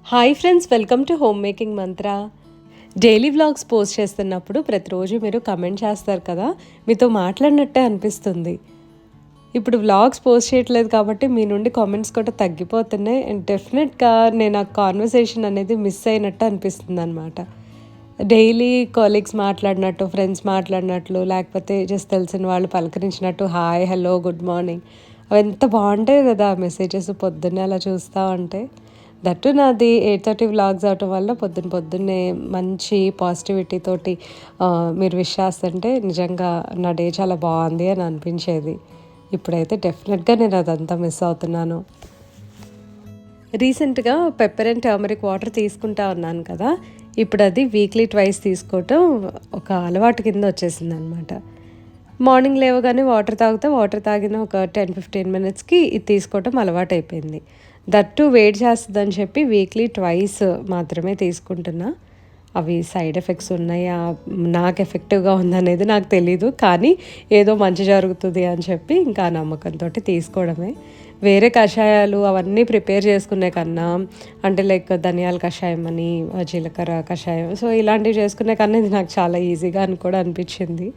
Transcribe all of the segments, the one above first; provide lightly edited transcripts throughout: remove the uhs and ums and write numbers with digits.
Hi friends, welcome to home making Mantra. Daily vlogs post చేస్తున్నప్పుడు ప్రతిరోజు మీరు comment చేస్తారు కదా, మీతో మాట్లాడినట్టే అనిపిస్తుంది. ఇప్పుడు వ్లాగ్స్ పోస్ట్ చేయట్లేదు కాబట్టి మీ నుండి కామెంట్స్ కూడా తగ్గిపోతున్నాయి. అండ్ డెఫినెట్గా నేను ఆ కాన్వర్సేషన్ అనేది మిస్ అయినట్టు అనిపిస్తుంది అనమాట. డైలీ కొలీగ్స్ మాట్లాడినట్టు, ఫ్రెండ్స్ మాట్లాడినట్లు, లేకపోతే జస్ట్ తెలిసిన వాళ్ళు పలకరించినట్టు హాయ్, హలో, గుడ్ మార్నింగ్, అవి ఎంత బాగుంటాయి కదా మెసేజెస్ పొద్దున్నే అలా చూస్తూ ఉంటే. దట్టు నాది 8:30 వ్లాగ్స్ అవటం వల్ల పొద్దున్నే మంచి పాజిటివిటీ తోటి మీరు విష్ చేస్తుంటే నిజంగా నా డే చాలా బాగుంది అని అనిపించేది. ఇప్పుడైతే డెఫినెట్గా నేను అదంతా మిస్ అవుతున్నాను. రీసెంట్గా పెప్పర్ అండ్ టర్మరిక్ వాటర్ తీసుకుంటా ఉన్నాను కదా, ఇప్పుడు అది వీక్లీ ట్వైస్ తీసుకోవటం ఒక అలవాటు కింద వచ్చేసింది అనమాట. మార్నింగ్ లేవగానే వాటర్ తాగిన ఒక 10-15 మినిట్స్కి ఇది తీసుకోవటం అలవాటు అయిపోయింది. దట్టు వేడి చేస్తుందని చెప్పి వీక్లీ ట్వైస్ మాత్రమే తీసుకుంటున్నా. అవి సైడ్ ఎఫెక్ట్స్ ఉన్నాయా, నాకు ఎఫెక్టివ్గా ఉందనేది నాకు తెలీదు, కానీ ఏదో మంచి జరుగుతుంది అని చెప్పి ఇంకా నమ్మకంతో తీసుకోవడమే. వేరే కషాయాలు అవన్నీ ప్రిపేర్ చేసుకునే కన్నా, అంటే లైక్ ధనియాల కషాయం అని, జీలకర్ర కషాయం, సో ఇలాంటివి చేసుకునే కన్నా ఇది నాకు చాలా ఈజీగా అని కూడా అనిపించింది.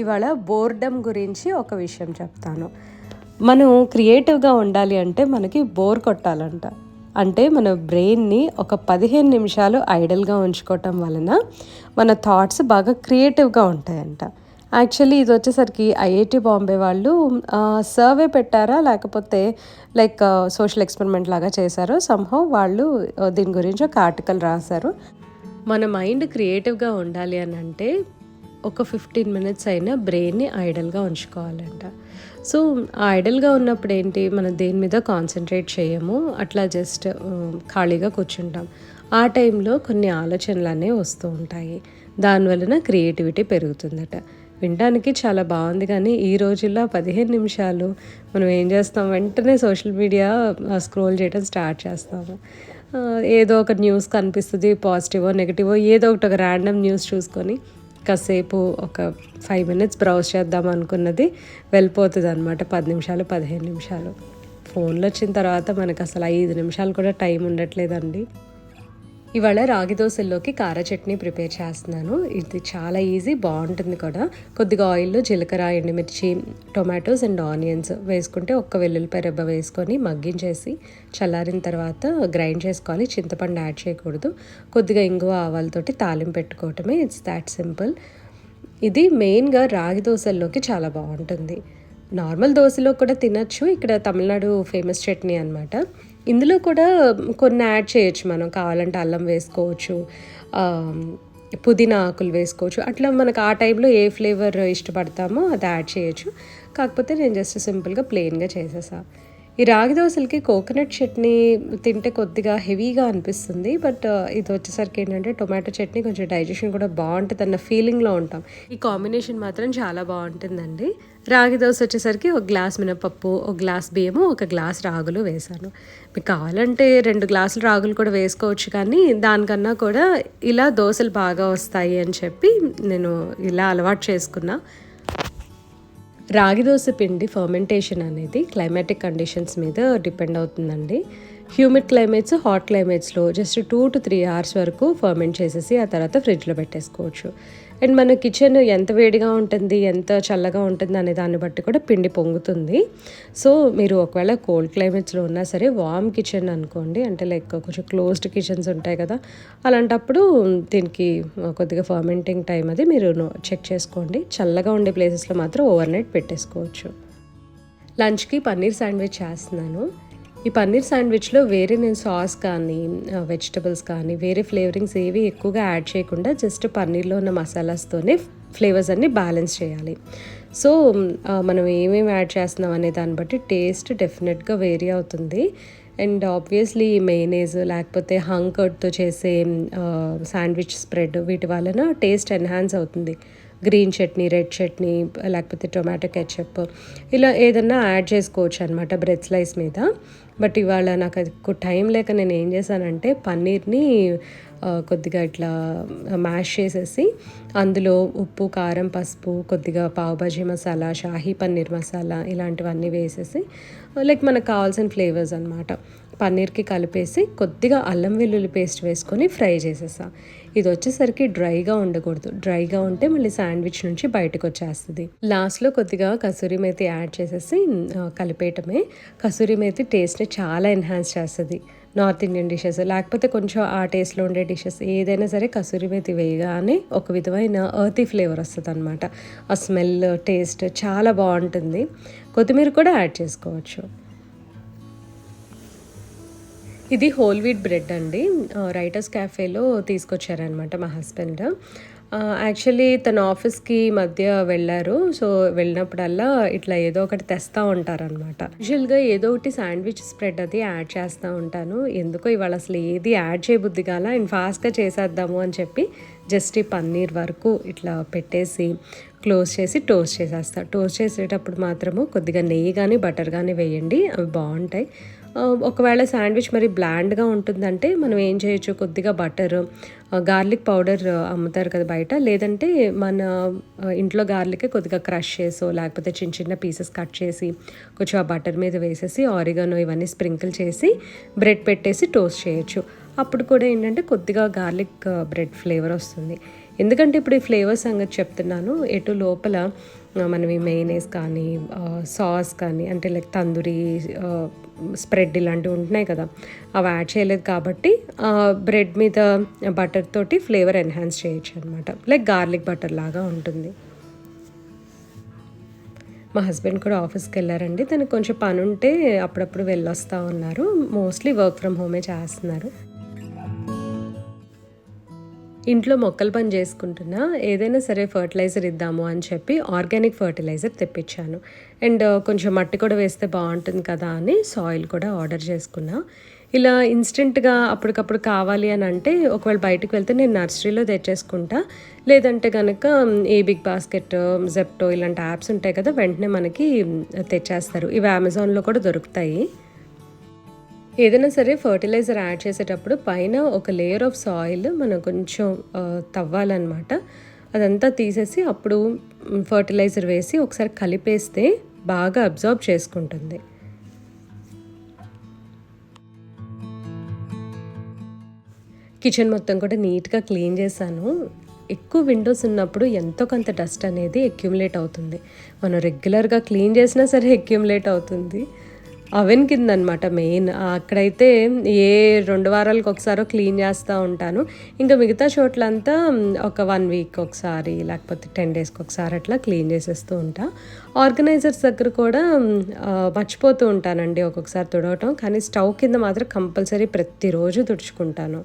ఇవాళ బోర్డమ్ గురించి ఒక విషయం చెప్తాను. మనం క్రియేటివ్గా ఉండాలి అంటే మనకి బోర్ కొట్టాలంట. అంటే మన బ్రెయిన్ని ఒక 15 నిమిషాలు ఐడల్గా ఉంచుకోవటం వలన మన థాట్స్ బాగా క్రియేటివ్గా ఉంటాయంట. యాక్చువల్లీ ఇది వచ్చేసరికి ఐఐటి బాంబే వాళ్ళు సర్వే పెట్టారా, లేకపోతే లైక్ సోషల్ ఎక్స్పెరిమెంట్ లాగా చేశారో సంహౌ వాళ్ళు దీని గురించి ఒక ఆర్టికల్ రాశారు. మన మైండ్ క్రియేటివ్గా ఉండాలి అని అంటే ఒక 15 మినిట్స్ అయినా బ్రెయిన్ని ఐడల్గా ఉంచుకోవాలంట. సో ఐడల్గా ఉన్నప్పుడు ఏంటి, మనం దేని మీద కాన్సన్ట్రేట్ చేయము, అట్లా జస్ట్ ఖాళీగా కూర్చుంటాం. ఆ టైంలో కొన్ని ఆలోచనలు అనేవి వస్తూ ఉంటాయి. దానివలన క్రియేటివిటీ పెరుగుతుందట. వినడానికి చాలా బాగుంది, కానీ ఈ రోజుల్లో 15 నిమిషాలు మనం ఏం చేస్తాం, వెంటనే సోషల్ మీడియా స్క్రోల్ చేయడం స్టార్ట్ చేస్తాము. ఏదో ఒక న్యూస్ కనిపిస్తుంది, పాజిటివో నెగిటివో ఏదో ఒకటి, ఒక ర్యాండమ్ న్యూస్ చూసుకొని కాసేపు ఒక 5 మినిట్స్ బ్రౌజ్ చేద్దాం అనుకున్నది వెళ్ళిపోతుంది అనమాట. 10 నిమిషాలు 15 నిమిషాలు ఫోన్లో వచ్చిన తర్వాత మనకు అసలు 5 నిమిషాలు కూడా టైం ఉండట్లేదండి. ఇవాళ రాగి దోశల్లోకి కార చట్నీ ప్రిపేర్ చేస్తున్నాను. ఇది చాలా ఈజీ, బాగుంటుంది కూడా. కొద్దిగా ఆయిల్లో జీలకర్ర, ఎండుమిర్చి, టొమాటోస్ అండ్ ఆనియన్స్ వేసుకుంటే ఒక్క వెల్లుల్లిపాయ రెబ్బ వేసుకొని మగ్గించేసి చల్లారిన తర్వాత గ్రైండ్ చేసుకోవాలి. చింతపండు యాడ్ చేయకూడదు. కొద్దిగా ఇంగువ, ఆవాలతోటి తాలింపు పెట్టుకోవటమే. It's that simple. ఇది మెయిన్గా రాగి దోశల్లోకి చాలా బాగుంటుంది. నార్మల్ దోశలో కూడా తినచ్చు. ఇక్కడ తమిళనాడు ఫేమస్ చట్నీ అనమాట. ఇందులో కూడా కొన్ని యాడ్ చేయొచ్చు, మనం కావాలంటే అల్లం వేసుకోవచ్చు, పుదీనా ఆకులు వేసుకోవచ్చు. అట్లా మనకు ఆ టైంలో ఏ ఫ్లేవర్ ఇష్టపడతామో అది యాడ్ చేయొచ్చు. కాకపోతే నేను జస్ట్ సింపుల్గా ప్లెయిన్గా చేసేసాను. ఈ రాగి దోశలకి కోకోనట్ చట్నీ తింటే కొద్దిగా హెవీగా అనిపిస్తుంది, బట్ ఇది వచ్చేసరికి ఏంటంటే టొమాటో చట్నీ కొంచెం డైజెషన్ కూడా బాగుంటుంది అన్న ఫీలింగ్లో ఉంటాం. ఈ కాంబినేషన్ మాత్రం చాలా బాగుంటుందండి. రాగి దోశ వచ్చేసరికి ఒక గ్లాస్ మినపప్పు, ఒక గ్లాస్ బియ్యము, ఒక గ్లాస్ రాగులు వేసాను. మీకు కావాలంటే 2 గ్లాసులు రాగులు కూడా వేసుకోవచ్చు, కానీ దానికన్నా కూడా ఇలా దోశలు బాగా వస్తాయి అని చెప్పి నేను ఇలా అలవాటు చేసుకున్నా. రాగి దోశ పిండి ఫర్మెంటేషన్ అనేది క్లైమాటిక్ కండిషన్స్ మీద డిపెండ్ అవుతుందండి. హ్యూమిడ్ క్లైమేట్స్, హాట్ క్లైమేట్స్లో జస్ట్ 2 to 3 hours వరకు ఫర్మెంట్ చేసేసి ఆ తర్వాత ఫ్రిడ్జ్లో పెట్టేసుకోవచ్చు. అండ్ మన కిచెన్ ఎంత వేడిగా ఉంటుంది, ఎంత చల్లగా ఉంటుంది అనే దాన్ని బట్టి కూడా పిండి పొంగుతుంది. సో మీరు ఒకవేళ కోల్డ్ క్లైమేట్స్లో ఉన్నా సరే వార్మ్ కిచెన్ అనుకోండి, అంటే లైక్ కొంచెం క్లోజ్డ్ కిచెన్స్ ఉంటాయి కదా, అలాంటప్పుడు దీనికి కొద్దిగా ఫర్మెంటింగ్ టైం అది మీరు చెక్ చేసుకోండి. చల్లగా ఉండే ప్లేసెస్లో మాత్రం ఓవర్ నైట్ పెట్టేసుకోవచ్చు. లంచ్కి పన్నీర్ శాండ్విచ్ చేస్తున్నాను. ఈ పన్నీర్ శాండ్విచ్లో వేరే నేను సాస్ కానీ వెజిటబుల్స్ కానీ వేరే ఫ్లేవరింగ్స్ ఏవి ఎక్కువగా యాడ్ చేయకుండా జస్ట్ పన్నీర్లో ఉన్న మసాలాస్తోనే ఫ్లేవర్స్ అన్నీ బ్యాలెన్స్ చేయాలి. సో మనం ఏమేమి యాడ్ చేస్తున్నాం అనే దాన్ని బట్టి టేస్ట్ డెఫినెట్గా వేరీ అవుతుంది. అండ్ ఆబ్వియస్లీ మెయినేజ్ లేకపోతే హంగ్ కర్డ్తో చేసే శాండ్విచ్ స్ప్రెడ్ వీటి వలన టేస్ట్ ఎన్హాన్స్ అవుతుంది. గ్రీన్ చట్నీ, రెడ్ చట్నీ, లేకపోతే టొమాటో కెచప్ ఇలా ఏదన్నా యాడ్ చేసుకోవచ్చు అనమాట బ్రెడ్ స్లైస్ మీద. బట్ ఇవాళ నాకు అది ఎక్కువ టైం లేక నేను ఏం చేశానంటే పన్నీర్ని కొద్దిగా ఇట్లా మ్యాష్ చేసేసి అందులో ఉప్పు, కారం, పసుపు, కొద్దిగా పావుబాజీ మసాలా, షాహీ పన్నీర్ మసాలా ఇలాంటివన్నీ వేసేసి లైక్ మనకు కావాల్సిన ఫ్లేవర్స్ అనమాట పన్నీర్కి కలిపేసి కొద్దిగా అల్లం వెల్లుల్లి పేస్ట్ వేసుకొని ఫ్రై చేసేసా. ఇది వచ్చేసరికి డ్రైగా ఉండకూడదు. డ్రైగా ఉంటే మళ్ళీ శాండ్విచ్ నుంచి బయటకు వచ్చేస్తుంది. లాస్ట్లో కొద్దిగా కసూరి మేతి యాడ్ చేసేసి కలిపేయటమే. కసూరి మేతి టేస్ట్ని చాలా ఎన్హాన్స్ చేస్తుంది నార్త్ ఇండియన్ డిషెస్, లేకపోతే కొంచెం ఆ టేస్ట్లో ఉండే డిషెస్ ఏదైనా సరే కసూరి మేతి వేయగానే ఒక విధమైన ఎర్తీ ఫ్లేవర్ వస్తుంది అనమాట. ఆ స్మెల్, టేస్ట్ చాలా బాగుంటుంది. కొత్తిమీర కూడా యాడ్ చేసుకోవచ్చు. ఇది హోల్ వీట్ బ్రెడ్ అండి. రైటర్స్ క్యాఫేలో తీసుకొచ్చారనమాట మా హస్బెండ్. యాక్చువల్లీ తన ఆఫీస్కి మధ్య వెళ్ళారు. సో వెళ్ళినప్పుడల్లా ఇట్లా ఏదో ఒకటి తెస్తూ ఉంటారనమాట. యూజువల్గా ఏదో ఒకటి శాండ్విచ్ స్ప్రెడ్ అది యాడ్ చేస్తూ ఉంటాను. ఎందుకో ఇవాళ అసలు ఏది యాడ్ చేయబుద్ది కాల. అండ్ ఫాస్ట్గా చేసేద్దాము అని చెప్పి జస్ట్ ఈ పన్నీర్ వరకు ఇట్లా పెట్టేసి క్లోజ్ చేసి టోస్ట్ చేసేస్తా. టోస్ట్ చేసేటప్పుడు మాత్రము కొద్దిగా నెయ్యి కానీ బటర్ కానీ వేయండి, అవి బాగుంటాయి. ఒకవేళ శాండ్విచ్ మరి బ్లాండ్గా ఉంటుందంటే మనం ఏం చేయొచ్చు, కొద్దిగా బటర్, గార్లిక్ పౌడర్ అమ్ముతారు కదా బయట, లేదంటే మన ఇంట్లో గార్లికే కొద్దిగా క్రష్ చేసో లేకపోతే చిన్న చిన్న పీసెస్ కట్ చేసి కొంచెం ఆ బటర్ మీద వేసేసి ఆరిగానో ఇవన్నీ స్ప్రింకిల్ చేసి బ్రెడ్ పెట్టేసి టోస్ట్ చేయొచ్చు. అప్పుడు కూడా ఏంటంటే కొద్దిగా గార్లిక్ బ్రెడ్ ఫ్లేవర్ వస్తుంది. ఎందుకంటే ఇప్పుడు ఈ ఫ్లేవర్ సంగతి చెప్తున్నాను, ఎటు లోపల మనవి మెయినేస్ కానీ సాస్ కానీ అంటే లైక్ తందూరి స్ప్రెడ్ ఇలాంటివి ఉంటున్నాయి కదా, అవి యాడ్ చేయలేదు కాబట్టి బ్రెడ్ మీద బటర్ తోటి ఫ్లేవర్ ఎన్హాన్స్ చేయొచ్చు అనమాట. లైక్ గార్లిక్ బటర్ లాగా ఉంటుంది. మా హస్బెండ్ కూడా ఆఫీస్కి వెళ్ళారండి. తనకు కొంచెం పని ఉంటే అప్పుడప్పుడు వెళ్ళొస్తూ ఉన్నారు. మోస్ట్లీ వర్క్ ఫ్రమ్ హోమే చేస్తున్నారు. ఇంట్లో మొక్కల పని చేసుకుంటున్నా, ఏదైనా సరే ఫర్టిలైజర్ ఇద్దాము అని చెప్పి ఆర్గానిక్ ఫర్టిలైజర్ తెప్పించాను. అండ్ కొంచెం మట్టి కూడా వేస్తే బాగుంటుంది కదా అని సాయిల్ కూడా ఆర్డర్ చేసుకున్నా. ఇలా ఇన్స్టెంట్గా అప్పటికప్పుడు కావాలి అని అంటే ఒకవేళ బయటకు వెళ్తే నేను నర్సరీలో తెచ్చేసుకుంటా, లేదంటే కనుక ఈ బిగ్ బాస్కెట్, జెప్టో ఇలాంటి యాప్స్ ఉంటాయి కదా, వెంటనే మనకి తెచ్చేస్తారు. ఇవి అమెజాన్లో కూడా దొరుకుతాయి. ఏదైనా సరే ఫర్టిలైజర్ యాడ్ చేసేటప్పుడు పైన ఒక లేయర్ ఆఫ్ సాయిల్ మనం కొంచెం తవ్వాలన్నమాట. అదంతా తీసేసి అప్పుడు ఫర్టిలైజర్ వేసి ఒకసారి కలిపేస్తే బాగా అబ్జార్బ్ చేసుకుంటుంది. కిచెన్ మొత్తం కూడా నీట్గా క్లీన్ చేశాను. ఎక్కువ విండోస్ ఉన్నప్పుడు ఎంతో కొంత డస్ట్ అనేది అక్యుములేట్ అవుతుంది. మనం రెగ్యులర్గా క్లీన్ చేసినా సరే అక్యుములేట్ అవుతుంది. అవెన్ కింద అనమాట మెయిన్. అక్కడైతే ఏ 2 వారాలకు ఒకసారో క్లీన్ చేస్తూ ఉంటాను. ఇంకా మిగతా చోట్లంతా ఒక 1 వీక్ ఒకసారి లేకపోతే 10 డేస్కి ఒకసారి అట్లా క్లీన్ చేసేస్తూ ఉంటా. ఆర్గనైజర్స్ దగ్గర కూడా మర్చిపోతూ ఉంటానండి ఒక్కొక్కసారి తుడవటం, కానీ స్టవ్ కింద మాత్రం కంపల్సరీ ప్రతిరోజు తుడుచుకుంటాను.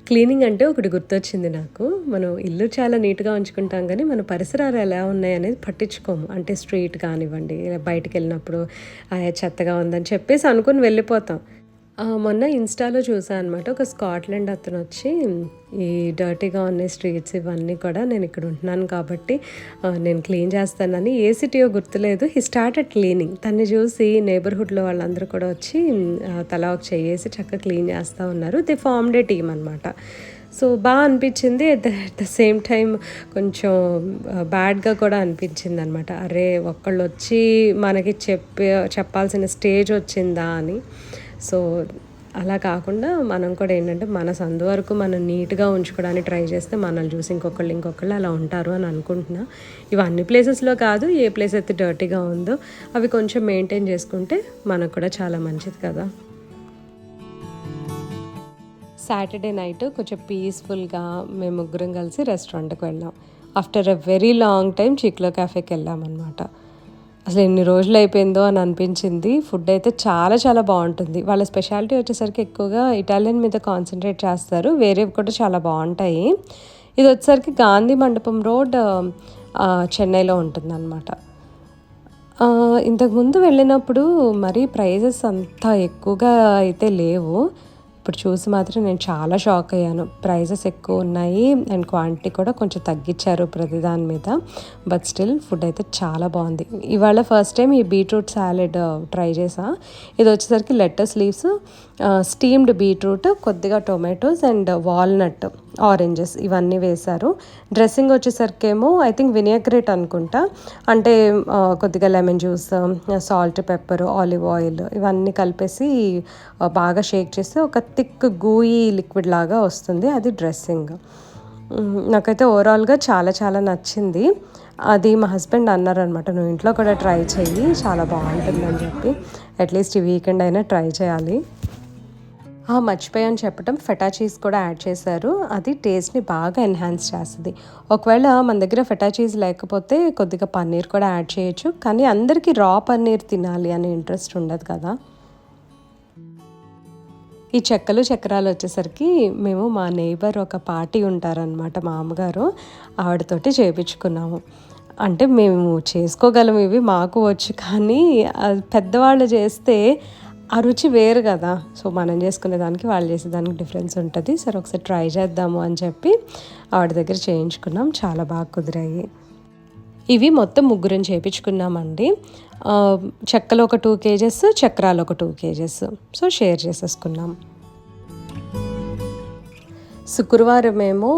క్లీనింగ్ అంటే ఒకటి గుర్తొచ్చింది నాకు. మనం ఇల్లు చాలా నీట్గా ఉంచుకుంటాం కానీ మన పరిసరాలు ఎలా ఉన్నాయి అనేది పట్టించుకోము. అంటే స్ట్రీట్ కానివ్వండి, బయటికి వెళ్ళినప్పుడు చెత్తగా ఉందని చెప్పేసి అనుకుని వెళ్ళిపోతాం. మొన్న ఇన్స్టాలో చూసాను అనమాట. ఒక స్కాట్లాండ్ అతను వచ్చి ఈ డర్టీగా ఉన్న స్ట్రీట్స్ ఇవన్నీ కూడా నేను ఇక్కడ ఉంటున్నాను కాబట్టి నేను క్లీన్ చేస్తానని, ఏ సిటీయో గుర్తులేదు, హీ స్టార్టెడ్ క్లీనింగ్. తన్ని చూసి నేబర్హుడ్లో వాళ్ళందరూ కూడా వచ్చి తలా ఒక చేసి చక్కగా క్లీన్ చేస్తూ ఉన్నారు. ది ఫార్మ్డ్ ఏ టీమ్ అనమాట. సో బాగా అనిపించింది. అట్ ద సేమ్ టైం కొంచెం బ్యాడ్గా కూడా అనిపించింది అనమాట. అరే ఒక్కళ్ళు వచ్చి మనకి చెప్పాల్సిన స్టేజ్ వచ్చిందా అని. సో అలా కాకుండా మనం కూడా ఏంటంటే మన సందు వరకు మనం నీట్గా ఉంచుకోవడానికి ట్రై చేస్తే మనల్ని చూసి ఇంకొకళ్ళు అలా ఉంటారు అని అనుకుంటున్నా. ఇవి అన్ని ప్లేసెస్లో కాదు, ఏ ప్లేస్ అయితే డర్టీగా ఉందో అవి కొంచెం మెయింటైన్ చేసుకుంటే మనకు కూడా చాలా మంచిది కదా. సాటర్డే నైట్ కొంచెం పీస్ఫుల్గా మేము ముగ్గురం కలిసి రెస్టారెంట్కి వెళ్ళాం. After a very long time చిక్లో క్యాఫేకి వెళ్ళామన్నమాట. అసలు ఎన్ని రోజులు అయిపోయిందో అని అనిపించింది. ఫుడ్ అయితే చాలా చాలా బాగుంటుంది. వాళ్ళ స్పెషాలిటీ వచ్చేసరికి ఎక్కువగా ఇటాలియన్ మీద కాన్సన్ట్రేట్ చేస్తారు. వేరేవి కూడా చాలా బాగుంటాయి. ఇది వచ్చేసరికి గాంధీ మండపం రోడ్, చెన్నైలో ఉంటుందన్నమాట. ఇంతకుముందు వెళ్ళినప్పుడు మరీ ప్రైజెస్ అంత ఎక్కువగా అయితే లేవు. అప్పుడు చూసి మాత్రం నేను చాలా షాక్ అయ్యాను. ప్రైజెస్ ఎక్కువ ఉన్నాయి అండ్ క్వాంటిటీ కూడా కొంచెం తగ్గించారు ప్రతి దాని మీద. బట్ స్టిల్ ఫుడ్ అయితే చాలా బాగుంది. ఇవాళ ఫస్ట్ టైం ఈ బీట్రూట్ సాలెడ్ ట్రై చేసా. ఇది వచ్చేసరికి లెటస్ లీవ్స్, స్టీమ్డ్ బీట్రూట్, కొద్దిగా టొమాటోస్ అండ్ వాల్నట్, ఆరెంజెస్ ఇవన్నీ వేశారు. డ్రెస్సింగ్ వచ్చేసరికి ఏమో ఐ థింక్ వినియగ్రేట్ అనుకుంటా. అంటే కొద్దిగా lemon juice, salt, pepper, olive oil ఇవన్నీ కలిపేసి బాగా షేక్ చేస్తే ఒక థిక్ గూయి లిక్విడ్ లాగా వస్తుంది. అది డ్రెస్సింగ్. నాకైతే ఓవరాల్గా చాలా చాలా నచ్చింది. అది మా హస్బెండ్ అన్నారనమాట, నువ్వు ఇంట్లో కూడా ట్రై చెయ్యి, చాలా బాగుంటుందని చెప్పి. అట్లీస్ట్ ఈ వీకెండ్ అయినా ట్రై చేయాలి. మర్చిపోయాను చెప్పడం, ఫెటా చీజ్ కూడా యాడ్ చేశారు. అది టేస్ట్ని బాగా ఎన్హాన్స్ చేస్తుంది. ఒకవేళ మన దగ్గర ఫెటా చీజ్ లేకపోతే కొద్దిగా పన్నీర్ కూడా యాడ్ చేయొచ్చు. కానీ అందరికీ రా పన్నీర్ తినాలి అనే ఇంట్రెస్ట్ ఉండదు కదా. ఈ చెక్కలు చక్రాలు వచ్చేసరికి మేము మా నేబర్ ఒక పార్టీ ఉంటారనమాట, మా అమ్మగారు, ఆవిడతోటి చేయించుకున్నాము. అంటే మేము చేసుకోగలం, ఇవి మాకు వచ్చు, కానీ పెద్దవాళ్ళు చేస్తే ఆ రుచి వేరు కదా. సో మనం చేసుకునే దానికి వాళ్ళు చేసేదానికి డిఫరెన్స్ ఉంటుంది. సరే ఒకసారి ట్రై చేద్దాము అని చెప్పి ఆవిడ దగ్గర చేయించుకున్నాం. చాలా బాగా కుదిరాయి. ఇవి మొత్తం ముగ్గురం చేయించుకున్నామండి. చెక్కలు ఒక 2 kgs, చక్రాలు ఒక 2 kgs. సో షేర్ చేసేసుకున్నాం. శుక్రవారం ఏమో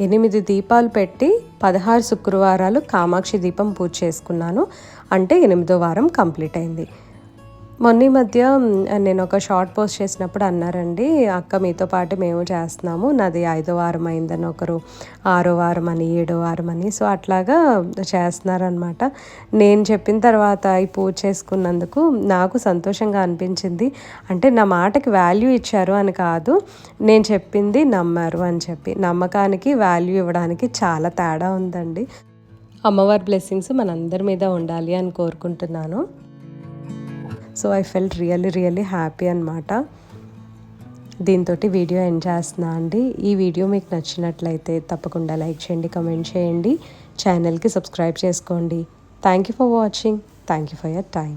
8 దీపాలు పెట్టి 16 శుక్రవారాలు కామాక్షి దీపం పూజ చేసుకున్నాను. అంటే 8వ వారం కంప్లీట్ అయింది. మొన్న ఈ మధ్య నేను ఒక షార్ట్ పోస్ట్ చేసినప్పుడు అన్నారండి, అక్క మీతో పాటు మేము చేస్తున్నాము, నాది 5వ వారం అయిందని, ఒకరు 6వ వారం అని, 7వ వారం అని. సో అట్లాగా చేస్తున్నారనమాట. నేను చెప్పిన తర్వాత ఈ పూజ చేసుకున్నందుకు నాకు సంతోషంగా అనిపించింది. అంటే నా మాటకి వాల్యూ ఇచ్చారు అని కాదు, నేను చెప్పింది నమ్మారు అని చెప్పి. నమ్మకానికి వాల్యూ ఇవ్వడానికి చాలా తేడా ఉందండి. అమ్మవారి బ్లెస్సింగ్స్ మనందరి మీద ఉండాలి అని కోరుకుంటున్నాను. So I felt really happy అనమాట. దీంతో వీడియో ఎండ్ చేస్తున్నా అండి. ఈ వీడియో మీకు నచ్చినట్లయితే తప్పకుండా లైక్ చేయండి, కమెంట్ చేయండి, ఛానల్కి సబ్స్క్రైబ్ చేసుకోండి. Thank you for watching. Thank you for your time.